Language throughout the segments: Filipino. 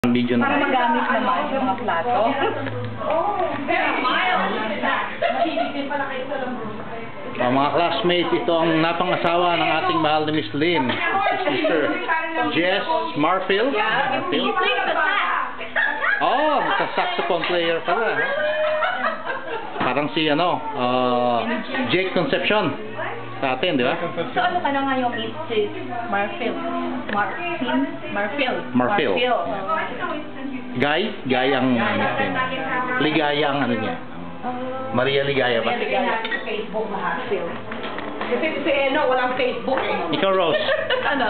Video na. Para magamit naman yung mga plato. Mga classmates, ito ang napangasawa ng ating mahal na Miss Lynn. Si Mr. Jess Marfield. Oh, saxophone player pala. Parang si Jake Concepcion sa atin, di ba? So ano ka na nga yung Mrs. Marfield? Marfield. Guy ang Miss Lynn. Ligaya ang ano niya. Maria Ligaya ba? Facebook Marfield. Kasi si Eno, walang Facebook eh. Ikaw, Rose. Ano?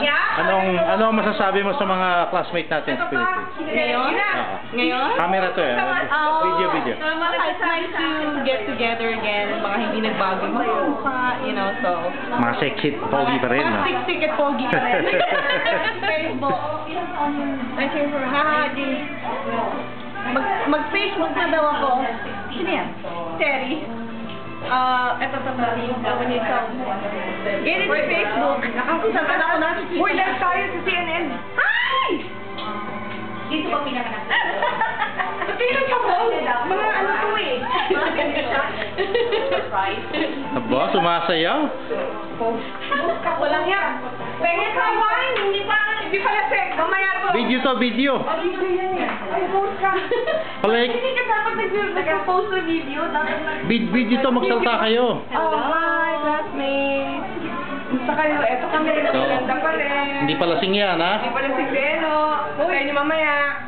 Ano masasabi mo sa mga classmate natin sa Philippines? Ngayon? Oo. Ngayon? Camera to eh. Video. It's nice to get together again. Mga hindi nagbago yung mga mukha, you know, so. Mga sexy, pogi pa rin. Mga siksik at pogi pa rin. Facebook. Mag-Facebook na daw ako. Sino yan? Terry. Eto yung gawin niya sa Ganit sa Facebook. Nakakusap na ako natin. Uy, live tayo sa CNN. Hi! Dito ba pinakanak? Sino ka po? Mga ano to eh. Surprise. Aba, sumasayaw. Walang yan. Pengen ka wine. Hindi pala sex. Mamaya to. Video. Ay, post ka. Palek, Hindi ka dapat nag-post na video. video to, magsalta kayo. Oh, hi, classmates. Gusto kayo? Eto kami. So, Maganda pa rin. Hindi pala sing yan, ha? Hindi pala si Beno. Kayo ni mamaya.